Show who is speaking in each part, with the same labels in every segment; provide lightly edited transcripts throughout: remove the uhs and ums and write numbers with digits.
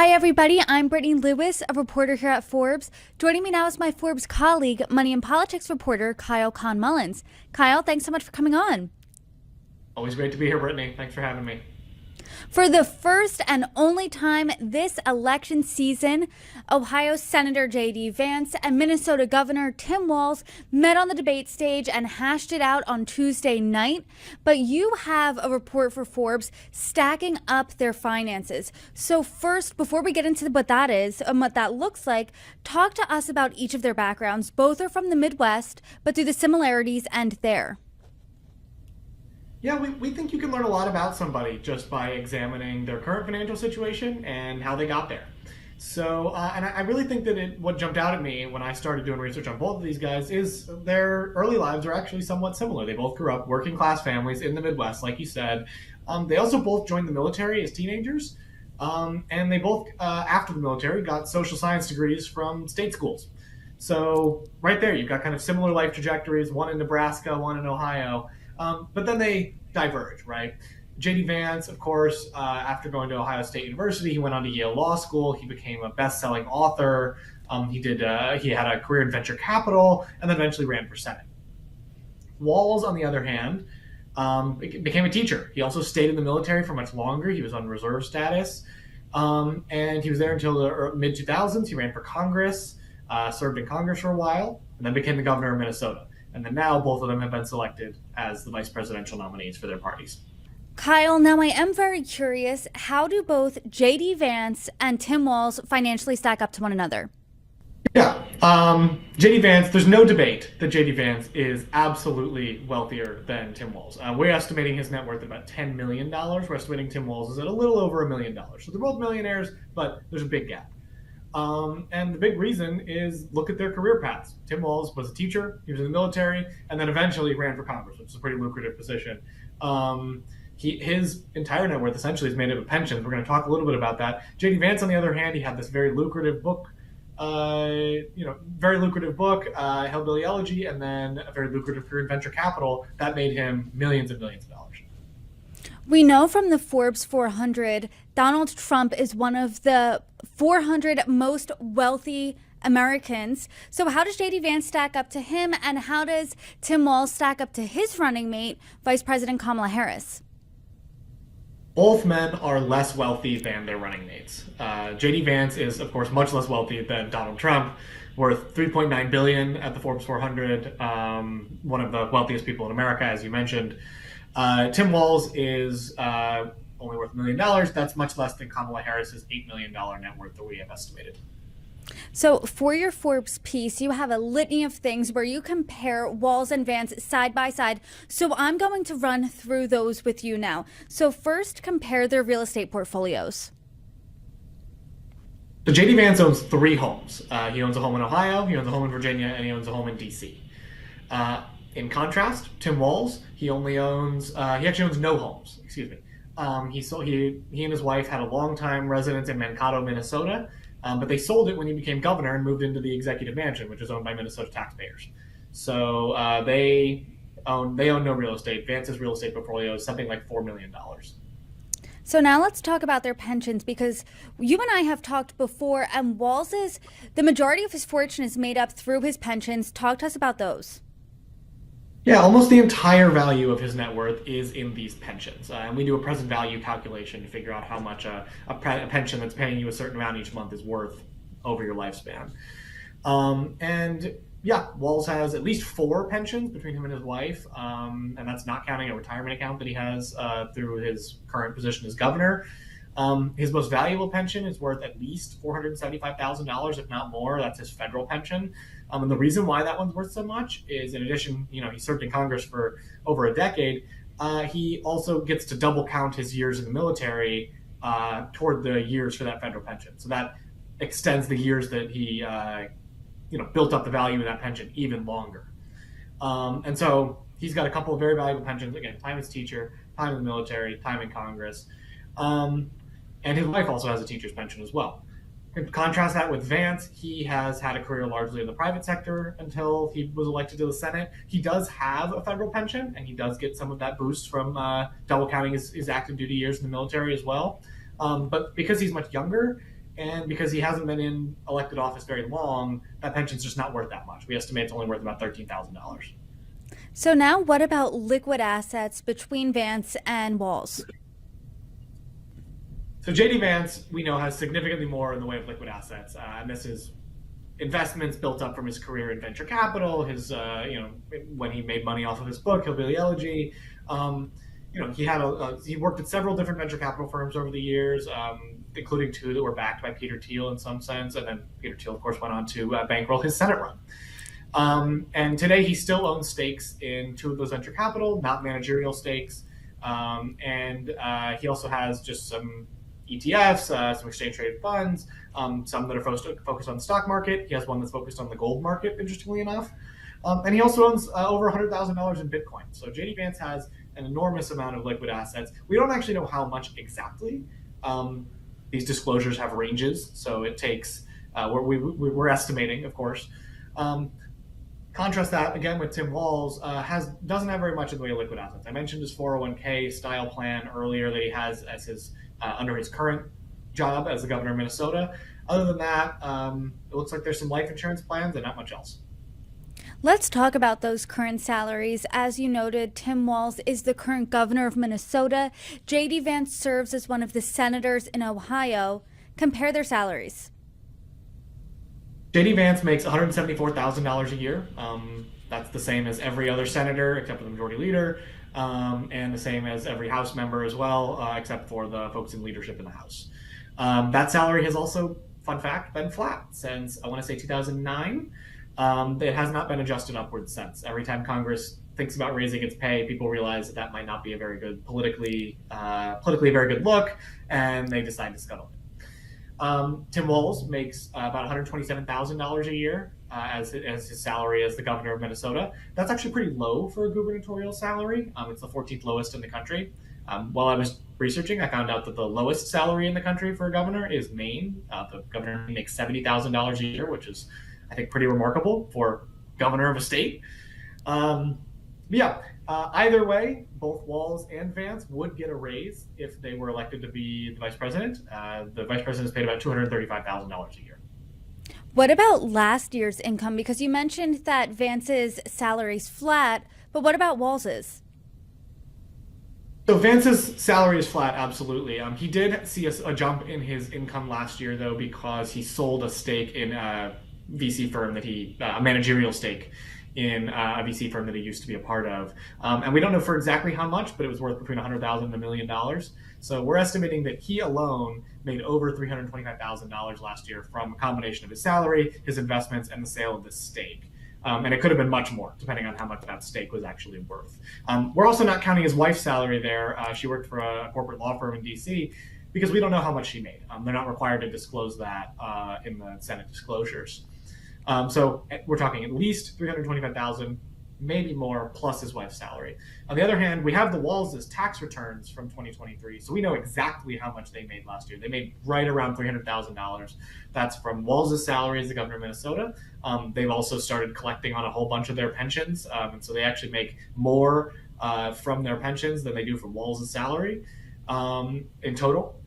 Speaker 1: Hi, everybody. I'm Brittany Lewis, a reporter here at Forbes. Joining me now is my Forbes colleague, money and politics reporter, Kyle Khan-Mullins. Kyle, thanks so much for coming on.
Speaker 2: Always great to be here, Brittany. Thanks for having me.
Speaker 1: For the first and only time this election season, Ohio Senator JD Vance and Minnesota Governor Tim Walz met on the debate stage and hashed it out on Tuesday night. But you have a report for Forbes stacking up their finances. So first, before we get into what that is and what that looks like, talk to us about each of their backgrounds. Both are from the Midwest, but do the similarities end there?
Speaker 2: Yeah, we think you can learn a lot about somebody just by examining their current financial situation and how they got there. And I really think that what jumped out at me when I started doing research on both of these guys is their early lives are actually somewhat similar. They both grew up working class families in the Midwest, like you said. They also both joined the military as teenagers, and they both, after the military, got social science degrees from state schools. So right there, you've got kind of similar life trajectories, one in Nebraska, one in Ohio. But then they diverge, right? JD Vance, of course, after going to Ohio State University, he went on to Yale Law School. He became a best-selling author. He had a career in venture capital, and then eventually ran for Senate. Walz, on the other hand, became a teacher. He also stayed in the military for much longer. He was on reserve status, and he was there until the mid-2000s. He ran for Congress, served in Congress for a while, and then became the governor of Minnesota. And then now both of them have been selected as the vice presidential nominees for their parties.
Speaker 1: Kyle, now I am very curious. How do both JD Vance and Tim Walz financially stack up to one another?
Speaker 2: Yeah, JD Vance, there's no debate that JD Vance is absolutely wealthier than Tim Walz. We're estimating his net worth at about $10 million. We're estimating Tim Walz is at a little over $1 million. So they're both millionaires, but there's a big gap. And the big reason is look at their career paths. Tim Walz was a teacher, he was in the military, and then eventually ran for Congress, which is a pretty lucrative position. His entire net worth essentially is made up of pensions. We're going to talk a little bit about that. JD Vance, on the other hand, he had this very lucrative book, Hillbilly Elegy, and then a very lucrative career in venture capital that made him millions and millions of dollars.
Speaker 1: We know from the Forbes 400, Donald Trump is one of the 400 most wealthy Americans. So how does JD Vance stack up to him, and how does Tim Walz stack up to his running mate, Vice President Kamala Harris?
Speaker 2: Both men are less wealthy than their running mates. JD Vance is, of course, much less wealthy than Donald Trump, worth $3.9 billion at the Forbes 400, one of the wealthiest people in America, as you mentioned. Tim Walz is only worth $1 million. That's much less than Kamala Harris's $8 million net worth that we have estimated.
Speaker 1: So for your Forbes piece, you have a litany of things where you compare Walz and Vance side by side. So I'm going to run through those with you now. So first, compare their real estate portfolios.
Speaker 2: So JD Vance owns 3 homes. He owns a home in Ohio, he owns a home in Virginia, and he owns a home in DC. In contrast, Tim Walz, he actually owns no homes. Excuse me. He and his wife had a long-time residence in Mankato, Minnesota, but they sold it when he became governor and moved into the executive mansion, which is owned by Minnesota taxpayers. So they own no real estate. Vance's real estate portfolio is something like $4 million.
Speaker 1: So now let's talk about their pensions, because you and I have talked before, and the majority of his fortune is made up through his pensions. Talk to us about those.
Speaker 2: Yeah, almost the entire value of his net worth is in these pensions. And we do a present value calculation to figure out how much a pension that's paying you a certain amount each month is worth over your lifespan. Walz has at least 4 pensions between him and his wife, and that's not counting a retirement account that he has through his current position as governor. His most valuable pension is worth at least $475,000, if not more. That's his federal pension. And the reason why that one's worth so much is, in addition, he served in Congress for over a decade. He also gets to double count his years in the military toward the years for that federal pension. So that extends the years that he, built up the value of that pension even longer. And so he's got a couple of very valuable pensions. Again, time as teacher, time in the military, time in Congress. And his wife also has a teacher's pension as well. Contrast that with Vance. He has had a career largely in the private sector until he was elected to the Senate. He does have a federal pension, and he does get some of that boost from double counting his active duty years in the military as well. But because he's much younger, And because he hasn't been in elected office very long, that pension's just not worth that much. We estimate it's only worth about $13,000.
Speaker 1: So now what about liquid assets between Vance and Walz?
Speaker 2: So JD Vance, we know, has significantly more in the way of liquid assets, and this is investments built up from his career in venture capital. His, when he made money off of his book, Hillbilly Elegy. He worked at several different venture capital firms over the years, including two that were backed by Peter Thiel in some sense, and then Peter Thiel, of course, went on to bankroll his Senate run. And today he still owns stakes in two of those venture capital, not managerial stakes, and he also has just some ETFs, some exchange traded funds, some that are focused on the stock market. He has one that's focused on the gold market, interestingly enough. And he also owns over $100,000 in Bitcoin. So JD Vance has an enormous amount of liquid assets. We don't actually know how much exactly. These disclosures have ranges, so it takes, we're estimating, of course. Contrast that again with Tim Walz, doesn't have very much in the way of liquid assets. I mentioned his 401k style plan earlier that he has as his under his current job as the governor of Minnesota. Other than that, it looks like there's some life insurance plans and not much else.
Speaker 1: Let's talk about those current salaries. As you noted, Tim Walz is the current governor of Minnesota. JD Vance serves as one of the senators in Ohio. Compare their salaries.
Speaker 2: JD Vance makes $174,000 a year. That's the same as every other senator except for the majority leader, and the same as every House member as well, except for the folks in leadership in the House. That salary has also, fun fact, been flat since, I want to say, 2009. It has not been adjusted upwards since. Every time Congress thinks about raising its pay, people realize that might not be a very good politically a very good look, and they decide to scuttle it. Tim Walz makes about $127,000 a year as his salary as the governor of Minnesota. That's actually pretty low for a gubernatorial salary. It's the 14th lowest in the country. While I was researching, I found out that the lowest salary in the country for a governor is Maine. The governor makes $70,000 a year, which is, I think, pretty remarkable for governor of a state. Either way, both Walz and Vance would get a raise if they were elected to be the vice president. The vice president is paid about $235,000 a year.
Speaker 1: What about last year's income? Because you mentioned that Vance's salary's flat, but what about Walz's?
Speaker 2: So Vance's salary is flat, absolutely. He did see a jump in his income last year, though, because he sold a stake in a VC firm a managerial stake in a VC firm that he used to be a part of. And we don't know for exactly how much, but it was worth between $100,000 and $1 million. So we're estimating that he alone made over $325,000 last year from a combination of his salary, his investments, and the sale of this stake. And it could have been much more, depending on how much that stake was actually worth. We're also not counting his wife's salary there. She worked for a corporate law firm in D.C., because we don't know how much she made. They're not required to disclose that in the Senate disclosures. So we're talking at least $325,000, maybe more, plus his wife's salary. On the other hand, we have the Walz's tax returns from 2023, so we know exactly how much they made last year. They made right around $300,000. That's from Walz's salary as the governor of Minnesota. They've also started collecting on a whole bunch of their pensions, and so they actually make more from their pensions than they do from Walz's salary in total.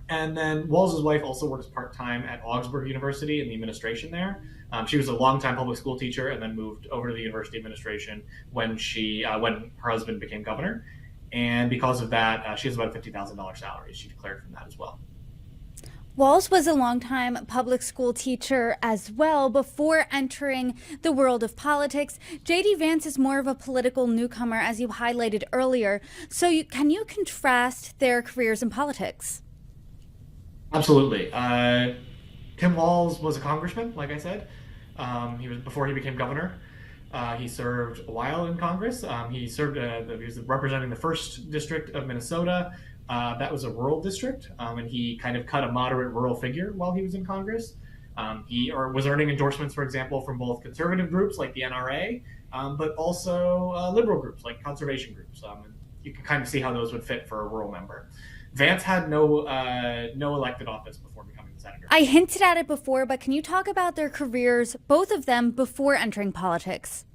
Speaker 2: And then Walz's wife also works part-time at Augsburg University in the administration there. She was a longtime public school teacher and then moved over to the university administration when her husband became governor. And because of that, she has about a $50,000 salary. She declared from that as well.
Speaker 1: Walz was a longtime public school teacher as well before entering the world of politics. JD Vance is more of a political newcomer, as you highlighted earlier. So can you contrast their careers in politics?
Speaker 2: Absolutely. Tim Walz was a congressman, like I said. He was before he became governor. He served a while in Congress. He was representing the 1st District of Minnesota. That was a rural district, and he kind of cut a moderate rural figure while he was in Congress. He was earning endorsements, for example, from both conservative groups like the NRA, but also liberal groups like conservation groups. And you can kind of see how those would fit for a rural member. Vance had no elected office before becoming the senator.
Speaker 1: I hinted at it before, but can you talk about their careers, both of them, before entering politics?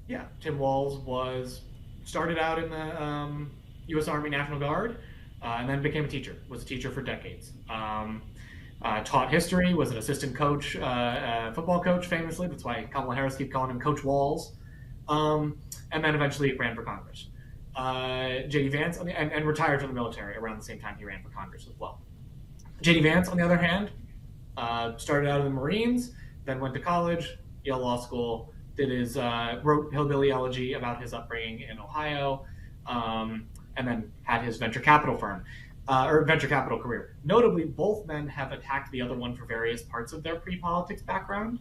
Speaker 2: Yeah, Tim Walz started out in the U.S. Army National Guard. and then became a teacher. Was a teacher for decades. Taught history. Was an assistant coach, football coach, famously. That's why Kamala Harris keeps calling him Coach Walz. And then eventually ran for Congress. JD Vance, and retired from the military around the same time he ran for Congress as well. JD Vance, on the other hand, started out in the Marines, then went to college, Yale Law School, wrote Hillbilly Elegy about his upbringing in Ohio, and then had his venture capital firm, or venture capital career. Notably, both men have attacked the other one for various parts of their pre-politics background.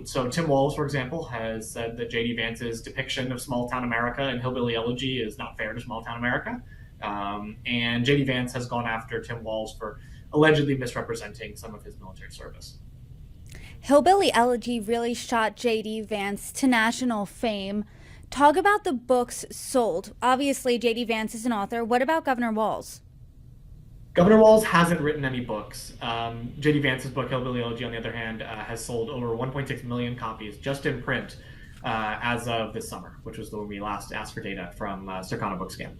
Speaker 2: So Tim Walz, for example, has said that JD Vance's depiction of small-town America in Hillbilly Elegy is not fair to small-town America. And JD Vance has gone after Tim Walz for allegedly misrepresenting some of his military service.
Speaker 1: Hillbilly Elegy really shot JD Vance to national fame. Talk about the books sold. Obviously, JD Vance is an author. What about Governor Walz?
Speaker 2: Governor Walz hasn't written any books. JD Vance's book, Hillbilly Elegy, on the other hand, has sold over 1.6 million copies just in print as of this summer, which was when we last asked for data from Circana Bookscan.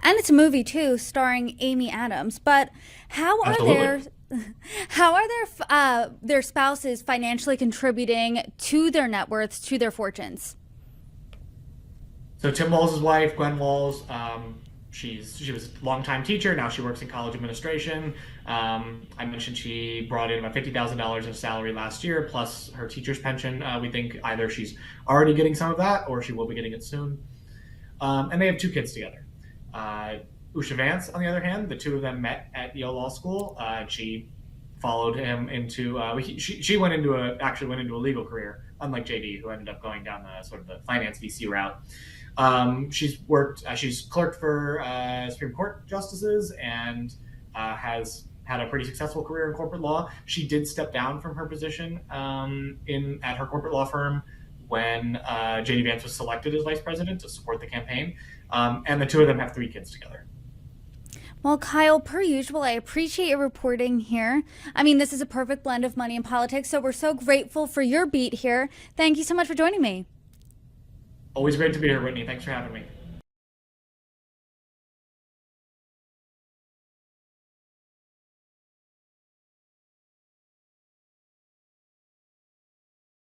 Speaker 1: And it's a movie too, starring Amy Adams. But how are their spouses financially contributing to their net worths, to their fortunes?
Speaker 2: So Tim Walz's wife, Gwen Walz, she was a longtime teacher. Now she works in college administration. I mentioned she brought in about $50,000 in salary last year, plus her teacher's pension. We think either she's already getting some of that or she will be getting it soon. And they have 2 kids together. Usha Vance, on the other hand, the two of them met at Yale Law School. She followed him into she went into a legal career, unlike JD, who ended up going down the sort of the finance VC route. She's clerked for Supreme Court justices and has had a pretty successful career in corporate law. She did step down from her position at her corporate law firm when JD Vance was selected as vice president to support the campaign. And the two of them have 3 kids together.
Speaker 1: Well, Kyle, per usual, I appreciate your reporting here. I mean, this is a perfect blend of money and politics, so we're so grateful for your beat here. Thank you so much for joining me.
Speaker 2: Always great to be here, Brittany. Thanks for having me.